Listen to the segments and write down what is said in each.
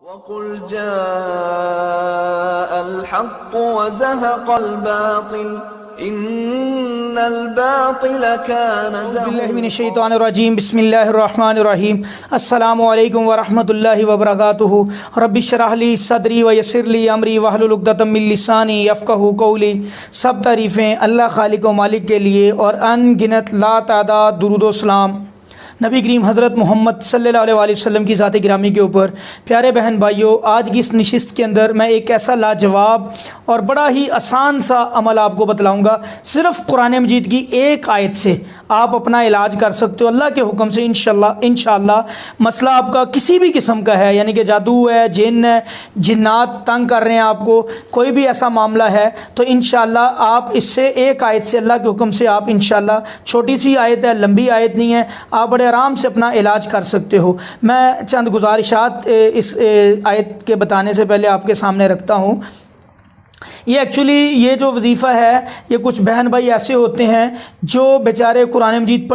وَقُلْ جَاءَ الْحَقُّ وَزَهَقَ الْبَاطِلُ إِنَّ الْبَاطِلَ كَانَ اعوذ باللہ من الشیطان الرجیم بسم اللہ الرحمن الرحیم السلام علیکم ورحمۃ اللہ وبرکاتہ رب اشرح لی صدری ویسر لی امری واحلل عقدۃ من لسانی یفقہوا قولی۔ سب تعریفیں اللہ خالق و مالک کے لیے اور ان گنت لا تعداد درود و سلام نبی کریم حضرت محمد صلی اللہ علیہ وسلم کی ذات گرامی کے اوپر۔ پیارے بہن بھائیوں، آج کی اس نشست کے اندر میں ایک ایسا لاجواب اور بڑا ہی آسان سا عمل آپ کو بتلاؤں گا۔ صرف قرآن مجید کی ایک آیت سے آپ اپنا علاج کر سکتے ہو اللہ کے حکم سے انشاءاللہ۔ مسئلہ آپ کا کسی بھی قسم کا ہے، یعنی کہ جادو ہے، جن ہے، جنات تنگ کر رہے ہیں آپ کو، کوئی بھی ایسا معاملہ ہے تو انشاءاللہ آپ اس سے ایک آیت سے اللہ کے حکم سے آپ انشاءاللہ، چھوٹی سی آیت ہے، لمبی آیت نہیں ہے، آپ بڑے آرام سے اپنا علاج کر سکتے ہو۔ میں چند گزارشات اس آیت کے بتانے سے پہلے آپ کے سامنے رکھتا ہوں۔ یہ ایکچولی یہ جو وظیفہ ہے، یہ کچھ بہن بھائی ایسے ہوتے ہیں جو بیچارے قرآن مجید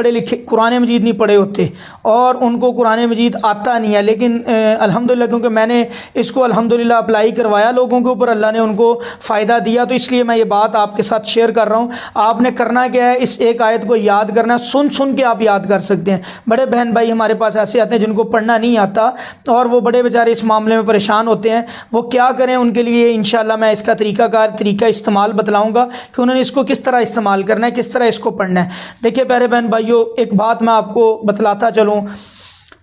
قرآن مجید نہیں پڑھے ہوتے اور ان کو قرآن مجید آتا نہیں ہے، لیکن الحمدللہ کیونکہ میں نے اس کو الحمدللہ اپلائی کروایا لوگوں کے اوپر، اللہ نے ان کو فائدہ دیا، تو اس لیے میں یہ بات آپ کے ساتھ شیئر کر رہا ہوں۔ آپ نے کرنا کیا ہے، اس ایک آیت کو یاد کرنا، سن کے آپ یاد کر سکتے ہیں۔ بڑے بہن بھائی ہمارے پاس ایسے آتے ہیں جن کو پڑھنا نہیں آتا اور وہ بڑے بیچارے اس معاملے میں پریشان ہوتے ہیں، وہ کیا کریں؟ ان کے لیے انشاءاللہ میں اس کا طریقہ استعمال بتلاؤں گا کہ انہوں نے اس کو کس طرح استعمال کرنا ہے، کس طرح اس کو پڑھنا ہے۔ دیکھیے پیارے بہن بھائیوں، ایک بات میں آپ کو بتلاتا چلوں،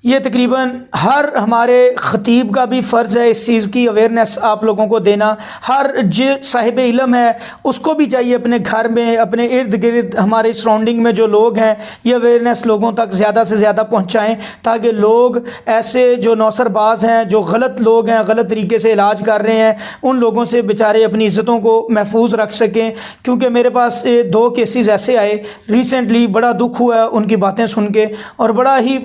یہ تقریباً ہر ہمارے خطیب کا بھی فرض ہے اس چیز کی اویئرنیس آپ لوگوں کو دینا۔ ہر جو صاحب علم ہے اس کو بھی چاہیے اپنے گھر میں، اپنے ارد گرد، ہمارے سراؤنڈنگ میں جو لوگ ہیں، یہ اویئرنیس لوگوں تک زیادہ سے زیادہ پہنچائیں تاکہ لوگ ایسے جو نوسر باز ہیں، جو غلط لوگ ہیں، غلط طریقے سے علاج کر رہے ہیں، ان لوگوں سے بیچارے اپنی عزتوں کو محفوظ رکھ سکیں۔ کیونکہ میرے پاس 2 کیسز ایسے آئے ریسنٹلی، بڑا دکھ ہوا ہے ان کی باتیں سن کے اور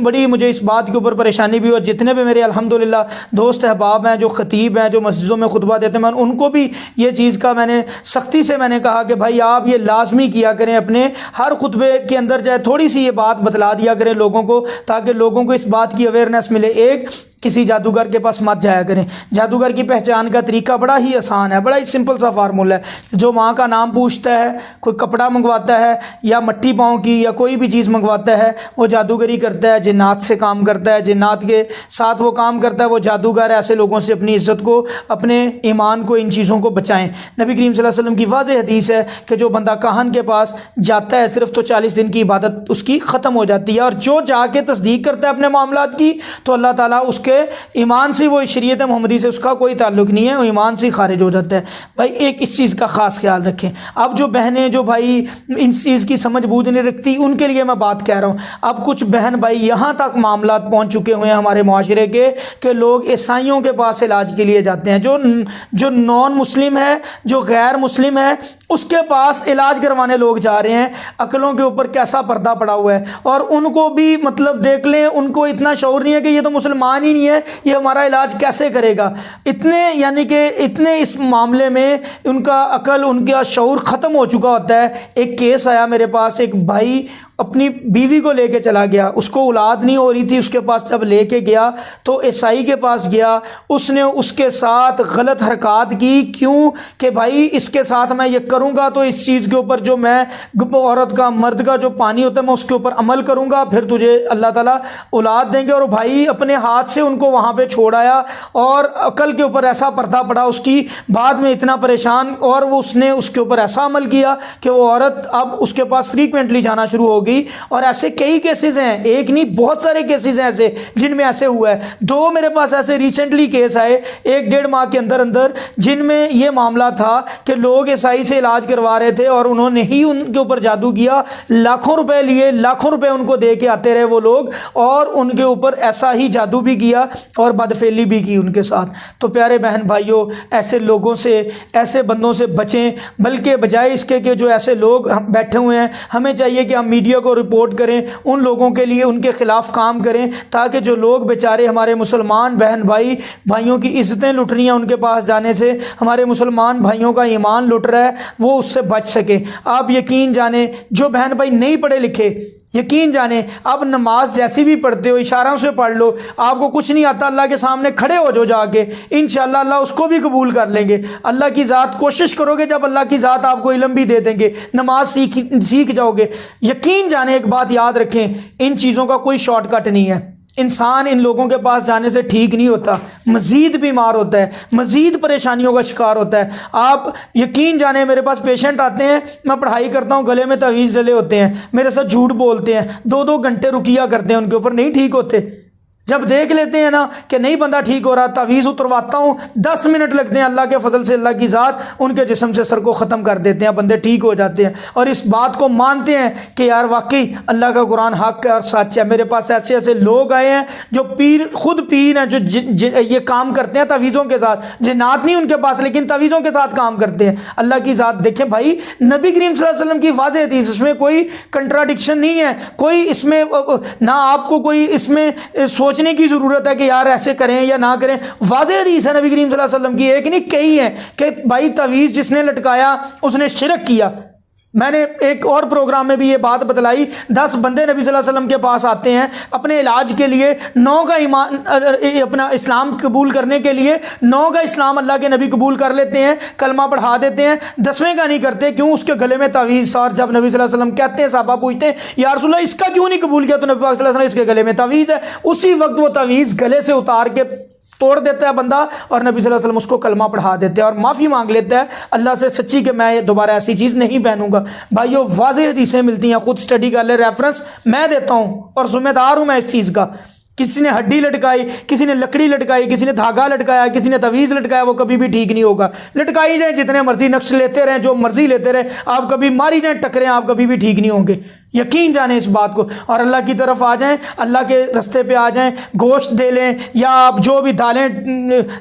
بڑی مجھے اس بات کے اوپر پریشانی بھی ہو۔ جتنے بھی میرے الحمدللہ دوست احباب ہیں جو خطیب ہیں، جو مسجدوں میں خطبہ دیتے ہیں، ان کو بھی یہ چیز کا میں نے سختی سے کہا کہ بھائی آپ یہ لازمی کیا کریں، اپنے ہر خطبے کے اندر جائے تھوڑی سی یہ بات بتلا دیا کریں لوگوں کو تاکہ لوگوں کو اس بات کی اویئرنیس ملے۔ ایک، کسی جادوگر کے پاس مت جایا کریں۔ جادوگر کی پہچان کا طریقہ بڑا ہی آسان ہے، بڑا ہی سمپل سا فارمولہ ہے۔ جو ماں کا نام پوچھتا ہے، کوئی کپڑا منگواتا ہے یا مٹی پاؤں کی یا کوئی بھی چیز منگواتا ہے، وہ جادوگری کرتا ہے، جنات سے کام کرتا ہے، جنات کے ساتھ وہ کام کرتا ہے، وہ جادوگر ہے۔ ایسے لوگوں سے اپنی عزت کو، اپنے ایمان کو، ان چیزوں کو بچائیں۔ نبی کریم صلی اللہ علیہ وسلم کی واضح حدیث ہے کہ جو بندہ کاہن کے پاس جاتا ہے صرف تو 40 دن کی عبادت اس کی ختم ہو جاتی ہے، اور جو جا کے تصدیق کرتا ہے اپنے معاملات کی تو اللہ تعالیٰ اس کے ایمان سے، وہ شریعت محمدی سے اس کا کوئی تعلق نہیں ہے، وہ ایمان سے خارج ہو جاتا ہے۔ بھائی ایک اس چیز کا خاص خیال رکھیں۔ اب جو بہنیں جو بھائی ان چیز کی سمجھ بوجھ نہیں رکھتی، ان کے لیے میں بات کہہ رہا ہوں۔ اب کچھ بہن بھائی یہاں تک معاملات پہنچ چکے ہوئے ہیں ہمارے معاشرے کے کہ لوگ عیسائیوں کے پاس علاج کے لیے جاتے ہیں، جو نان مسلم ہے، جو غیر مسلم ہے، اس کے پاس علاج کروانے لوگ جا رہے ہیں۔ عقلوں کے اوپر کیسا پردہ پڑا ہوا ہے، اور ان کو بھی دیکھ لیں، ان کو اتنا شعور نہیں ہے کہ یہ تو مسلمان ہی نہیں ہے، یہ ہمارا علاج کیسے کرے گا۔ اتنے اس معاملے میں ان کا عقل، ان کا شعور ختم ہو چکا ہوتا ہے۔ ایک کیس آیا میرے پاس، ایک بھائی اپنی بیوی کو لے کے چلا گیا، اس کو اولاد نہیں ہو رہی تھی، اس کے پاس جب لے کے گیا تو عیسائی کے پاس گیا، اس نے اس کے ساتھ غلط حرکات کی۔ کیوں کہ بھائی اس کے ساتھ میں یہ کروں گا تو اس چیز کے اوپر جو میں عورت کا، مرد کا جو پانی ہوتا ہے میں اس کے اوپر عمل کروں گا، پھر تجھے اللہ تعالیٰ اولاد دیں گے۔ اور بھائی اپنے ہاتھ سے ان کو وہاں پہ چھوڑ آیا اور عقل کے اوپر ایسا پردہ پڑا اس کی، بعد میں اتنا پریشان، اور وہ اس نے اس کے اوپر ایسا عمل کیا کہ وہ عورت اب اس کے پاس فریکوینٹلی جانا شروع ہو گئی۔ اور ایسے کئی کیسز ہیں، ایک نہیں بہت سارے کیسز ہیں ایسے جن میں ایسے ہوا ہے۔ 2 میرے پاس ایسے ریسنٹلی کیس آئے 1-1.5 ماہ کے اندر جن میں یہ معاملہ تھا کہ لوگ عیسائی سے علاج کروا رہے تھے اور انہوں نے ہی ان کے اوپر جادو کیا، لاکھوں روپے لیے، لاکھوں روپے ان کو دے کے آتے رہے وہ لوگ، اور ان کے اوپر ایسا ہی جادو بھی کیا اور بدفعلی بھی کی ان کے ساتھ۔ تو پیارے بہن بھائیوں، ایسے لوگوں سے، ایسے بندوں سے بچیں، بلکہ بجائے اس کے کہ جو ایسے لوگ بیٹھے ہوئے ہیں، ہمیں چاہیے کہ ہم میڈیا کو رپورٹ کریں، ان لوگوں کے لیے ان کے خلاف کام کریں تاکہ جو لوگ بیچارے ہمارے مسلمان بہن بھائیوں کی عزتیں لٹ رہی ہیں ان کے پاس جانے سے، ہمارے مسلمان بھائیوں کا ایمان لٹ رہا ہے، وہ اس سے بچ سکے۔ آپ یقین جانیں جو بہن بھائی نہیں پڑھے لکھے یقین جانیں اب نماز جیسی بھی پڑھتے ہو اشاروں سے پڑھ لو، آپ کو کچھ نہیں آتا اللہ کے سامنے کھڑے ہو جا کے، انشاءاللہ اللہ اس کو بھی قبول کر لیں گے۔ اللہ کی ذات کوشش کرو گے، جب اللہ کی ذات آپ کو علم بھی دے دیں گے، نماز سیکھ جاؤ گے۔ یقین جانیں ایک بات یاد رکھیں، ان چیزوں کا کوئی شارٹ کٹ نہیں ہے۔ انسان ان لوگوں کے پاس جانے سے ٹھیک نہیں ہوتا، مزید بیمار ہوتا ہے، مزید پریشانیوں کا شکار ہوتا ہے۔ آپ یقین جانیں میرے پاس پیشنٹ آتے ہیں، میں پڑھائی کرتا ہوں، گلے میں تعویذ ڈلے ہوتے ہیں، میرے ساتھ جھوٹ بولتے ہیں، 2 گھنٹے رکیہ کرتے ہیں، ان کے اوپر نہیں ٹھیک ہوتے۔ جب دیکھ لیتے ہیں نا کہ نہیں بندہ ٹھیک ہو رہا، تعویذ اترواتا ہوں، 10 منٹ لگتے ہیں، اللہ کے فضل سے اللہ کی ذات ان کے جسم سے سر کو ختم کر دیتے ہیں، بندے ٹھیک ہو جاتے ہیں، اور اس بات کو مانتے ہیں کہ یار واقعی اللہ کا قرآن حق ہے اور سچ ہے۔ میرے پاس ایسے ایسے لوگ آئے ہیں جو خود پیر ہیں، جو یہ کام کرتے ہیں تعویذوں کے ساتھ، جنات نہیں ان کے پاس لیکن تعویذوں کے ساتھ کام کرتے ہیں۔ اللہ کی ذات دیکھیں بھائی، نبی کریم صلی اللہ علیہ وسلم کی واضح حدیث، اس میں کوئی کنٹراڈکشن نہیں ہے، کوئی اس میں نہ آپ کو کوئی اس میں سوچنے کی ضرورت ہے کہ یار ایسے کریں یا نہ کریں۔ واضح حدیث ہے نبی کریم صلی اللہ علیہ وسلم کی، ایک نہیں کئی ہیں کہ بھائی تعویذ جس نے لٹکایا اس نے شرک کیا۔ میں نے ایک اور پروگرام میں بھی یہ بات بتلائی، 10 بندے نبی صلی اللہ علیہ وسلم کے پاس آتے ہیں اپنے علاج کے لیے، 9 کا ایمان اپنا اسلام قبول کرنے کے لیے، 9 کا اسلام اللہ کے نبی قبول کر لیتے ہیں، کلمہ پڑھا دیتے ہیں، 10ویں کا نہیں کرتے، کیوں؟ اس کے گلے میں تعویذ۔ اور جب نبی صلی اللہ علیہ وسلم کہتے ہیں، صحابہ پوچھتے ہیں یا رسول اللہ اس کا کیوں نہیں قبول کیا؟ تو نبی پاک صلی اللہ علیہ وسلم اس کے گلے میں تعویذ ہے، اسی وقت وہ تعویذ گلے سے اتار کے توڑ دیتا ہے بندہ، اور نبی صلی اللہ علیہ وسلم اس کو کلمہ پڑھا دیتے ہیں اور معافی مانگ لیتا ہے اللہ سے سچی کہ میں دوبارہ ایسی چیز نہیں پہنوں گا۔ بھائیو واضح حدیثیں ملتی ہیں، خود اسٹڈی کر لے، ریفرنس میں دیتا ہوں اور ذمہ دار ہوں میں اس چیز کا۔ کسی نے ہڈی لٹکائی، کسی نے لکڑی لٹکائی، کسی نے دھاگا لٹکایا، کسی نے تعویذ لٹکایا، وہ کبھی بھی ٹھیک نہیں ہوگا۔ لٹکائی جائیں جتنے مرضی، نقش لیتے رہیں جو مرضی لیتے رہیں، آپ کبھی ماری جائیں ٹکریں، آپ کبھی بھی ٹھیک نہیں ہوں گے۔ یقین جانیں اس بات کو، اور اللہ کی طرف آ جائیں، اللہ کے رستے پہ آ جائیں، گوشت دے لیں یا آپ جو بھی دالیں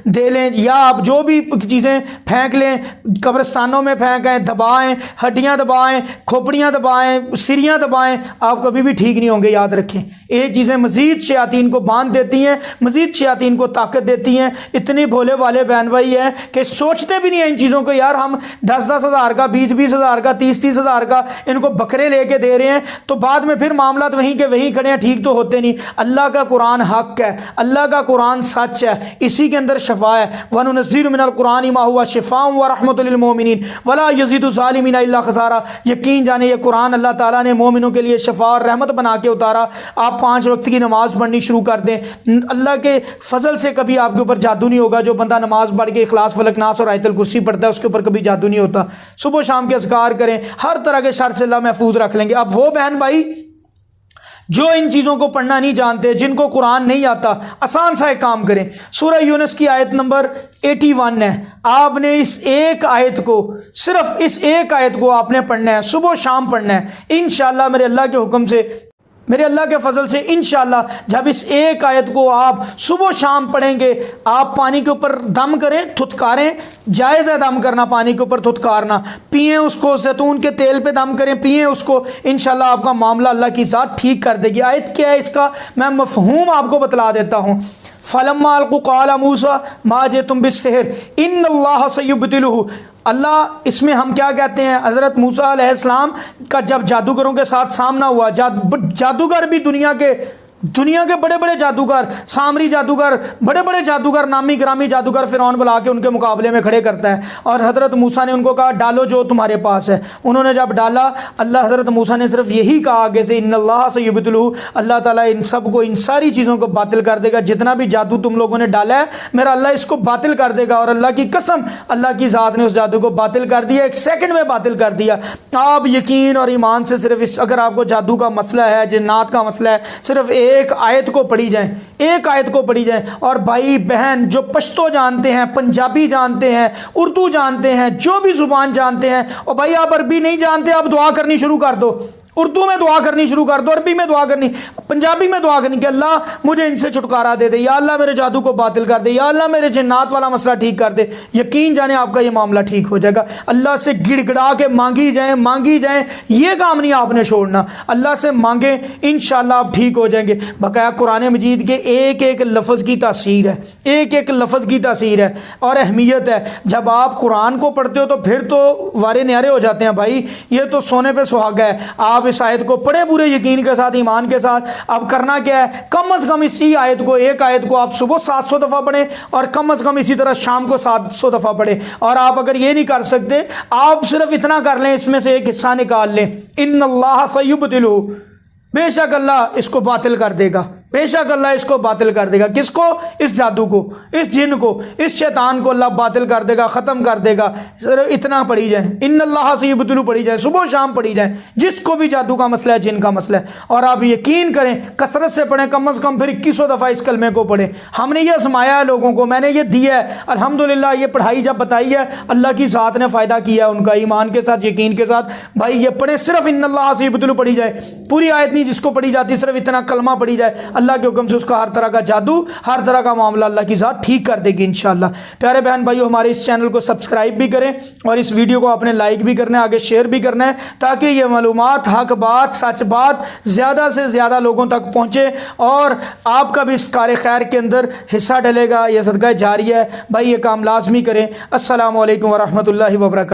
دے لیں یا آپ جو بھی چیزیں پھینک لیں، قبرستانوں میں پھینکیں، دبائیں، ہڈیاں دبائیں، کھوپڑیاں دبائیں، سریاں دبائیں، آپ کبھی بھی ٹھیک نہیں ہوں گے۔ یاد رکھیں یہ چیزیں مزید شیاطین کو باندھ دیتی ہیں، مزید شیاطین کو طاقت دیتی ہیں۔ اتنے بھولے والے بہن بھائی ہیں کہ سوچتے بھی نہیں ہیں ان چیزوں کو، یار ہم 10-10 ہزار کا، 20-20 ہزار کا، 30-30 ہزار کا ان کو بکرے لے کے دے رہے ہیں، تو بعد میں پھر معاملات وہیں کے وہیں کھڑے ہیں، ٹھیک تو ہوتے نہیں۔ اللہ کا قرآن حق ہے، اللہ کا قرآن سچ ہے، اسی کے اندر شفا ہے۔ وَنُنَزِّلُ مِنَ الْقُرْآنِ مَا هُوَ شِفَاءٌ وَرَحْمَةٌ لِلْمُؤْمِنِينَ وَلَا يَزِيدُ الظَّالِمِينَ إِلَّا خَسَارًا۔ یقین جانیں یہ قرآن اللہ تعالیٰ نے مومنوں کے لیے شفا اور رحمت بنا کے اتارا۔ آپ 5 وقت کی نماز پڑھنی شروع کر دیں، اللہ کے فضل سے کبھی آپ کے اوپر جادو نہیں ہوگا۔ جو بندہ نماز پڑھ کے اخلاص فلق ناس اور آیت الکرسی پڑھتا ہے اس کے اوپر کبھی جادو نہیں ہوتا۔ صبح شام کے اذکار کریں، ہر طرح کے شر سے اللہ محفوظ رکھ لیں گے۔ اب وہ بہن بھائی جو ان چیزوں کو پڑھنا نہیں جانتے، جن کو قرآن نہیں آتا، آسان سا ایک کام کریں، سورہ یونس کی آیت نمبر 81 ہے، آپ نے اس ایک آیت کو، صرف اس ایک آیت کو آپ نے پڑھنا ہے، صبح شام پڑھنا ہے انشاءاللہ۔ میرے اللہ کے حکم سے، میرے اللہ کے فضل سے انشاءاللہ جب اس ایک آیت کو آپ صبح شام پڑھیں گے، آپ پانی کے اوپر دم کریں، تھتکاریں، جائز ہے دم کرنا، پانی کے اوپر تھتکارنا، پئیں اس کو، زیتون کے تیل پہ دم کریں، پئیں اس کو، انشاءاللہ آپ کا معاملہ اللہ کی ذات ٹھیک کر دے گی۔ آیت کیا ہے اس کا میں مفہوم آپ کو بتلا دیتا ہوں۔ فَلَمَّا أَلْقُوا قَالَ مُوسَىٰ مَا جِئْتُم بِالسِّحْرِ إِنَّ اللَّهَ سَيُبْطِلُهُ۔ اللہ اس میں ہم کیا کہتے ہیں، حضرت موسیٰ علیہ السلام کا جب جادوگروں کے ساتھ سامنا ہوا، جادوگر بھی دنیا کے بڑے بڑے جادوگر، سامری جادوگر، بڑے بڑے جادوگر، نامی گرامی جادوگر فرعون بلا کے ان کے مقابلے میں کھڑے کرتا ہے، اور حضرت موسیٰ نے ان کو کہا ڈالو جو تمہارے پاس ہے۔ انہوں نے جب ڈالا، اللہ حضرت موسیٰ نے صرف یہی کہا آگے سے، ان اللہ سیبطلہ، اللہ تعالیٰ ان سب کو، ان ساری چیزوں کو باطل کر دے گا، جتنا بھی جادو تم لوگوں نے ڈالا ہے میرا اللہ اس کو باطل کر دے گا۔ اور اللہ کی قسم اللہ کی ذات نے اس جادو کو باطل کر دیا، 1 سیکنڈ میں باطل کر دیا۔ آپ یقین اور ایمان سے صرف اگر آپ کو جادو کا مسئلہ ہے، جنات کا مسئلہ ہے، صرف ایک آیت کو پڑھی جائیں، ایک آیت کو پڑھی جائیں۔ اور بھائی بہن جو پشتو جانتے ہیں، پنجابی جانتے ہیں، اردو جانتے ہیں، جو بھی زبان جانتے ہیں، اور بھائی آپ عربی نہیں جانتے، آپ دعا کرنی شروع کر دو، اردو میں دعا کرنی شروع کر دو، عربی میں دعا کرنی، پنجابی میں دعا کرنی کہ اللہ مجھے ان سے چھٹکارا دے دے، یا اللہ میرے جادو کو باطل کر دے، یا اللہ میرے جنات والا مسئلہ ٹھیک کر دے۔ یقین جانیں آپ کا یہ معاملہ ٹھیک ہو جائے گا۔ اللہ سے گڑ گڑا کے مانگی جائیں، یہ کام نہیں آپ نے چھوڑنا، اللہ سے مانگیں، انشاءاللہ آپ ٹھیک ہو جائیں گے۔ بقایا قرآن مجید کے ایک ایک لفظ کی تاثیر ہے، ایک ایک لفظ کی تاثیر ہے اور اہمیت ہے۔ جب آپ قرآن کو پڑھتے ہو تو پھر تو وارے نیارے ہو جاتے ہیں بھائی، یہ تو سونے پہ سہاگا ہے۔ آپ آپ اس آیت کو پڑھیں پورے یقین کے ساتھ، ایمان کے ساتھ۔ اب کرنا کیا ہے، کم از کم اسی آیت کو، ایک آیت کو آپ صبح 700 دفعہ پڑھیں اور کم از کم اسی طرح شام کو 700 دفعہ پڑھیں۔ اور آپ اگر یہ نہیں کر سکتے، آپ صرف اتنا کر لیں، اس میں سے ایک حصہ نکال لیں، ان اللہ سیبطلہ، بے شک اللہ اس کو باطل کر دے گا، بے شک اللہ اس کو باطل کر دے گا۔ کس کو؟ اس جادو کو، اس جن کو، اس شیطان کو اللہ باطل کر دے گا، ختم کر دے گا۔ صرف اتنا پڑھی جائیں، ان اللہ سیبطلہ پڑھی جائیں، صبح شام پڑھی جائیں، جس کو بھی جادو کا مسئلہ ہے، جن کا مسئلہ ہے۔ اور آپ یقین کریں، کثرت سے پڑھیں، کم از کم پھر 2100 دفعہ اس کلمے کو پڑھیں۔ ہم نے یہ آزمایا ہے لوگوں کو، میں نے یہ دیا ہے، الحمدللہ یہ پڑھائی جب بتائی ہے، اللہ کی ذات نے فائدہ کیا ہے ان کا، ایمان کے ساتھ، یقین کے ساتھ۔ بھائی یہ پڑھیں، صرف ان اللہ سیبطلہ پڑھی جائے، پوری آیت نہیں جس کو پڑھی جاتی، صرف اتنا کلمہ پڑھی جائے، اللہ کے حکم سے اس کا ہر طرح کا جادو، ہر طرح کا معاملہ اللہ کی ذات ٹھیک کر دے گی انشاءاللہ۔ پیارے بہن بھائیو، ہمارے اس چینل کو سبسکرائب بھی کریں اور اس ویڈیو کو آپ نے لائک بھی کرنا ہے، آگے شیئر بھی کرنا ہے، تاکہ یہ معلومات، حق بات، سچ بات زیادہ سے زیادہ لوگوں تک پہنچے اور آپ کا بھی اس کار خیر کے اندر حصہ ڈلے گا، یہ صدقہ جاریہ ہے۔ بھائی یہ کام لازمی کریں۔ السلام علیکم ورحمۃ اللہ وبرکاتہ۔